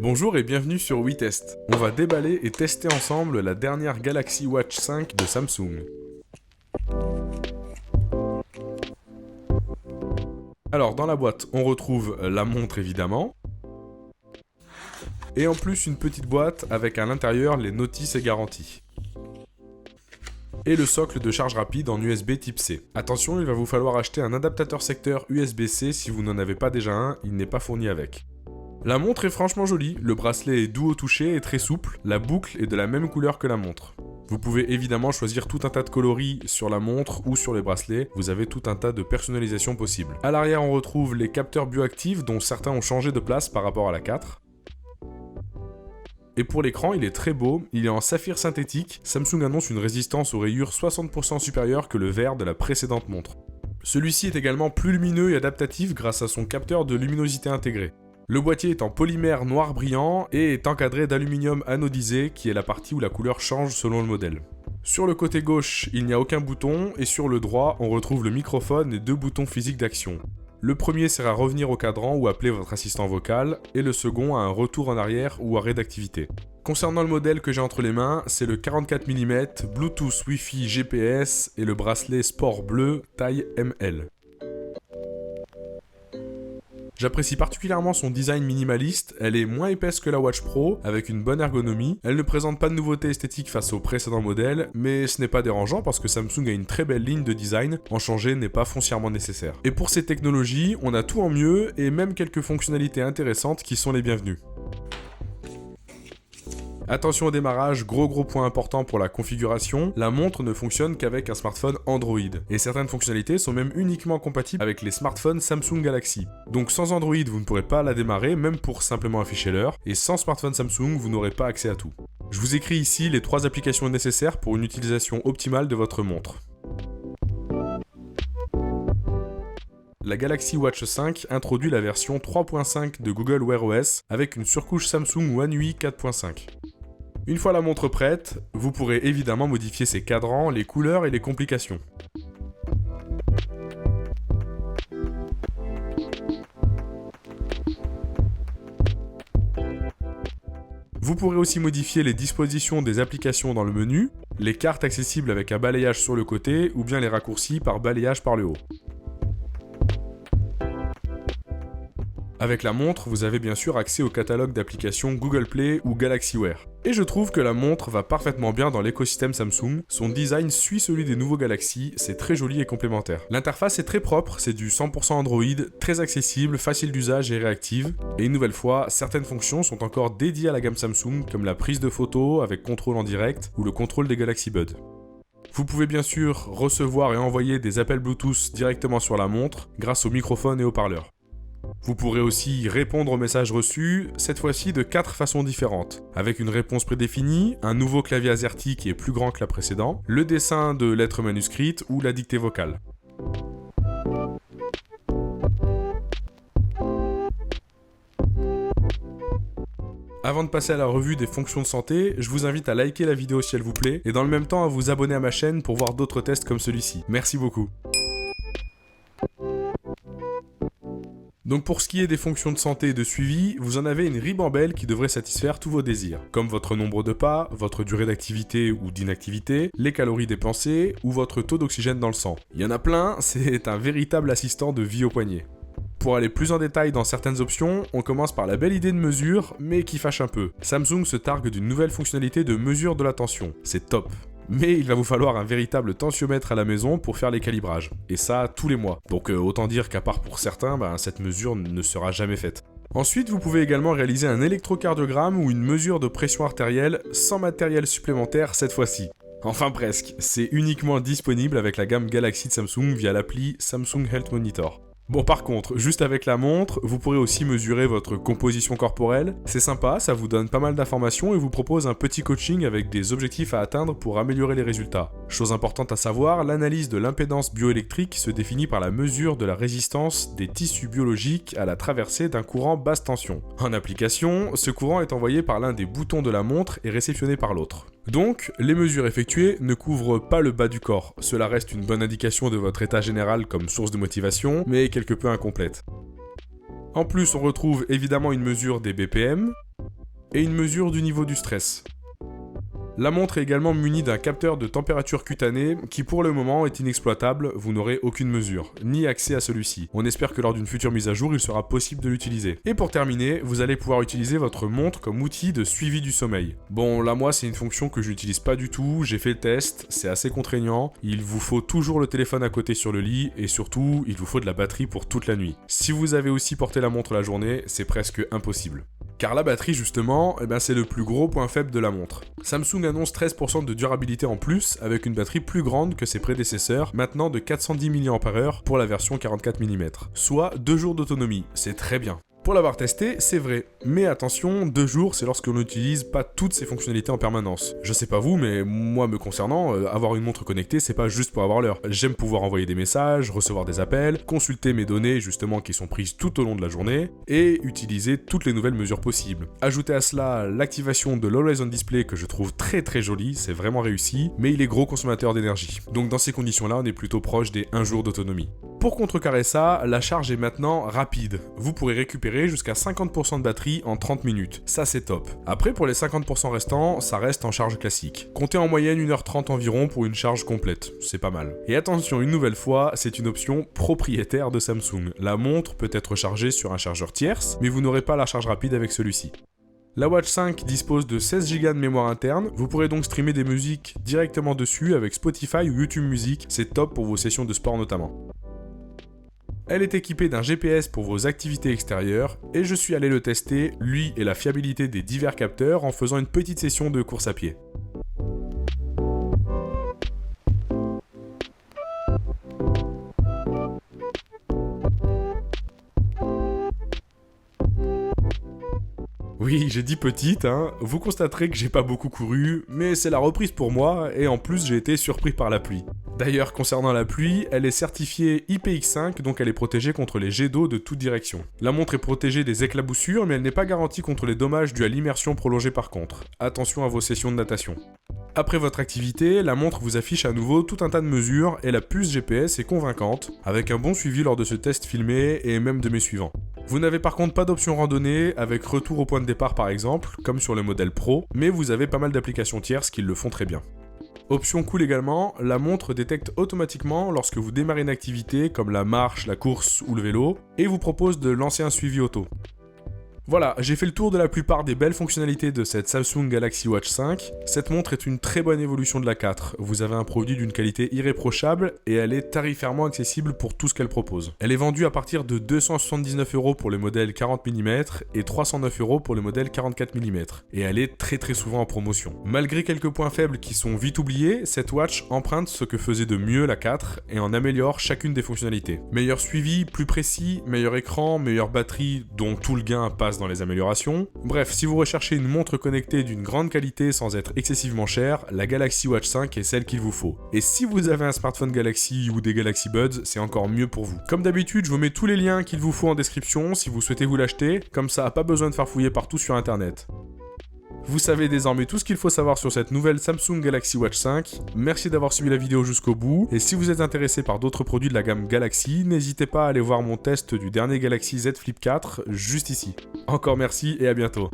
Bonjour et bienvenue sur WeTest. On va déballer et tester ensemble la dernière Galaxy Watch 5 de Samsung. Alors dans la boîte, on retrouve la montre évidemment, et en plus une petite boîte avec à l'intérieur les notices et garanties. Et le socle de charge rapide en USB type C. Attention, il va vous falloir acheter un adaptateur secteur USB-C si vous n'en avez pas déjà un, il n'est pas fourni avec. La montre est franchement jolie, le bracelet est doux au toucher et très souple, la boucle est de la même couleur que la montre. Vous pouvez évidemment choisir tout un tas de coloris sur la montre ou sur les bracelets, vous avez tout un tas de personnalisation possible. A l'arrière on retrouve les capteurs bioactifs dont certains ont changé de place par rapport à la 4. Et pour l'écran, il est très beau, il est en saphir synthétique, Samsung annonce une résistance aux rayures 60% supérieure que le verre de la précédente montre. Celui-ci est également plus lumineux et adaptatif grâce à son capteur de luminosité intégré. Le boîtier est en polymère noir brillant et est encadré d'aluminium anodisé qui est la partie où la couleur change selon le modèle. Sur le côté gauche, il n'y a aucun bouton et sur le droit, on retrouve le microphone et deux boutons physiques d'action. Le premier sert à revenir au cadran ou appeler votre assistant vocal et le second à un retour en arrière ou arrêt d'activité. Concernant le modèle que j'ai entre les mains, c'est le 44 mm, Bluetooth, Wi-Fi, GPS et le bracelet sport bleu taille ML. J'apprécie particulièrement son design minimaliste, elle est moins épaisse que la Watch Pro, avec une bonne ergonomie, elle ne présente pas de nouveautés esthétiques face au précédent modèle, mais ce n'est pas dérangeant parce que Samsung a une très belle ligne de design, en changer n'est pas foncièrement nécessaire. Et pour ces technologies, on a tout en mieux et même quelques fonctionnalités intéressantes qui sont les bienvenues. Attention au démarrage, gros point important pour la configuration, la montre ne fonctionne qu'avec un smartphone Android, et certaines fonctionnalités sont même uniquement compatibles avec les smartphones Samsung Galaxy. Donc sans Android, vous ne pourrez pas la démarrer, même pour simplement afficher l'heure, et sans smartphone Samsung, vous n'aurez pas accès à tout. Je vous écris ici les 3 applications nécessaires pour une utilisation optimale de votre montre. La Galaxy Watch 5 introduit la version 3.5 de Google Wear OS avec une surcouche Samsung One UI 4.5. Une fois la montre prête, vous pourrez évidemment modifier ses cadrans, les couleurs et les complications. Vous pourrez aussi modifier les dispositions des applications dans le menu, les cartes accessibles avec un balayage sur le côté ou bien les raccourcis par balayage par le haut. Avec la montre, vous avez bien sûr accès au catalogue d'applications Google Play ou Galaxy Wear. Et je trouve que la montre va parfaitement bien dans l'écosystème Samsung, son design suit celui des nouveaux Galaxy, c'est très joli et complémentaire. L'interface est très propre, c'est du 100% Android, très accessible, facile d'usage et réactive. Et une nouvelle fois, certaines fonctions sont encore dédiées à la gamme Samsung, comme la prise de photos avec contrôle en direct ou le contrôle des Galaxy Buds. Vous pouvez bien sûr recevoir et envoyer des appels Bluetooth directement sur la montre, grâce au microphone et haut-parleur. Vous pourrez aussi répondre aux messages reçus, cette fois-ci de 4 façons différentes, avec une réponse prédéfinie, un nouveau clavier AZERTY qui est plus grand que la précédente, le dessin de lettres manuscrites ou la dictée vocale. Avant de passer à la revue des fonctions de santé, je vous invite à liker la vidéo si elle vous plaît, et dans le même temps à vous abonner à ma chaîne pour voir d'autres tests comme celui-ci. Merci beaucoup. Donc pour ce qui est des fonctions de santé et de suivi, vous en avez une ribambelle qui devrait satisfaire tous vos désirs, comme votre nombre de pas, votre durée d'activité ou d'inactivité, les calories dépensées ou votre taux d'oxygène dans le sang. Il y en a plein, c'est un véritable assistant de vie au poignet. Pour aller plus en détail dans certaines options, on commence par la belle idée de mesure, mais qui fâche un peu. Samsung se targue d'une nouvelle fonctionnalité de mesure de la tension, c'est top. Mais il va vous falloir un véritable tensiomètre à la maison pour faire les calibrages. Et ça, tous les mois. Donc autant dire qu'à part pour certains, cette mesure ne sera jamais faite. Ensuite, vous pouvez également réaliser un électrocardiogramme ou une mesure de pression artérielle sans matériel supplémentaire cette fois-ci. Enfin presque, c'est uniquement disponible avec la gamme Galaxy de Samsung via l'appli Samsung Health Monitor. Bon par contre, juste avec la montre, vous pourrez aussi mesurer votre composition corporelle. C'est sympa, ça vous donne pas mal d'informations et vous propose un petit coaching avec des objectifs à atteindre pour améliorer les résultats. Chose importante à savoir, l'analyse de l'impédance bioélectrique se définit par la mesure de la résistance des tissus biologiques à la traversée d'un courant basse tension. En application, ce courant est envoyé par l'un des boutons de la montre et réceptionné par l'autre. Donc, les mesures effectuées ne couvrent pas le bas du corps. Cela reste une bonne indication de votre état général comme source de motivation, mais quelque peu incomplète. En plus, on retrouve évidemment une mesure des BPM, et une mesure du niveau du stress. La montre est également munie d'un capteur de température cutanée qui pour le moment est inexploitable, vous n'aurez aucune mesure, ni accès à celui-ci. On espère que lors d'une future mise à jour, il sera possible de l'utiliser. Et pour terminer, vous allez pouvoir utiliser votre montre comme outil de suivi du sommeil. Bon, là moi c'est une fonction que je n'utilise pas du tout, j'ai fait le test, c'est assez contraignant, il vous faut toujours le téléphone à côté sur le lit et surtout, il vous faut de la batterie pour toute la nuit. Si vous avez aussi porté la montre la journée, c'est presque impossible. Car la batterie justement, c'est le plus gros point faible de la montre. Samsung annonce 13% de durabilité en plus avec une batterie plus grande que ses prédécesseurs, maintenant de 410 mAh pour la version 44 mm, soit 2 jours d'autonomie, c'est très bien. Pour l'avoir testé, c'est vrai, mais attention, 2 jours, c'est lorsqu'on n'utilise pas toutes ces fonctionnalités en permanence. Je sais pas vous, mais moi me concernant, avoir une montre connectée, c'est pas juste pour avoir l'heure. J'aime pouvoir envoyer des messages, recevoir des appels, consulter mes données justement qui sont prises tout au long de la journée, et utiliser toutes les nouvelles mesures possibles. Ajoutez à cela l'activation de l'Always On Display que je trouve très très jolie, c'est vraiment réussi, mais il est gros consommateur d'énergie. Donc dans ces conditions-là, on est plutôt proche des 1 jour d'autonomie. Pour contrecarrer ça, la charge est maintenant rapide. Vous pourrez récupérer jusqu'à 50% de batterie en 30 minutes. Ça c'est top. Après pour les 50% restants, ça reste en charge classique. Comptez en moyenne 1h30 environ pour une charge complète. C'est pas mal. Et attention, une nouvelle fois, c'est une option propriétaire de Samsung. La montre peut être chargée sur un chargeur tierce, mais vous n'aurez pas la charge rapide avec celui-ci. La Watch 5 dispose de 16 Go de mémoire interne, vous pourrez donc streamer des musiques directement dessus avec Spotify ou YouTube Music, c'est top pour vos sessions de sport notamment. Elle est équipée d'un GPS pour vos activités extérieures, et je suis allé le tester, lui et la fiabilité des divers capteurs en faisant une petite session de course à pied. Oui, j'ai dit petite, vous constaterez que j'ai pas beaucoup couru, mais c'est la reprise pour moi, et en plus j'ai été surpris par la pluie. D'ailleurs, concernant la pluie, elle est certifiée IPX5, donc elle est protégée contre les jets d'eau de toute direction. La montre est protégée des éclaboussures, mais elle n'est pas garantie contre les dommages dus à l'immersion prolongée par contre. Attention à vos sessions de natation. Après votre activité, la montre vous affiche à nouveau tout un tas de mesures, et la puce GPS est convaincante, avec un bon suivi lors de ce test filmé, et même de mes suivants. Vous n'avez par contre pas d'option randonnée, avec retour au point de départ par exemple, comme sur le modèle Pro, mais vous avez pas mal d'applications tierces qui le font très bien. Option cool également, la montre détecte automatiquement lorsque vous démarrez une activité comme la marche, la course ou le vélo, et vous propose de lancer un suivi auto. Voilà, j'ai fait le tour de la plupart des belles fonctionnalités de cette Samsung Galaxy Watch 5. Cette montre est une très bonne évolution de la 4. Vous avez un produit d'une qualité irréprochable et elle est tarifairement accessible pour tout ce qu'elle propose. Elle est vendue à partir de 279 € pour le modèle 40 mm et 309 € pour le modèle 44 mm. Et elle est très souvent en promotion. Malgré quelques points faibles qui sont vite oubliés, cette watch emprunte ce que faisait de mieux la 4 et en améliore chacune des fonctionnalités. Meilleur suivi, plus précis, meilleur écran, meilleure batterie dont tout le gain passe dans les améliorations. Bref, si vous recherchez une montre connectée d'une grande qualité sans être excessivement chère, la Galaxy Watch 5 est celle qu'il vous faut. Et si vous avez un smartphone Galaxy ou des Galaxy Buds, c'est encore mieux pour vous. Comme d'habitude, je vous mets tous les liens qu'il vous faut en description si vous souhaitez vous l'acheter, comme ça pas besoin de farfouiller partout sur internet. Vous savez désormais tout ce qu'il faut savoir sur cette nouvelle Samsung Galaxy Watch 5. Merci d'avoir suivi la vidéo jusqu'au bout. Et si vous êtes intéressé par d'autres produits de la gamme Galaxy, n'hésitez pas à aller voir mon test du dernier Galaxy Z Flip 4 juste ici. Encore merci et à bientôt.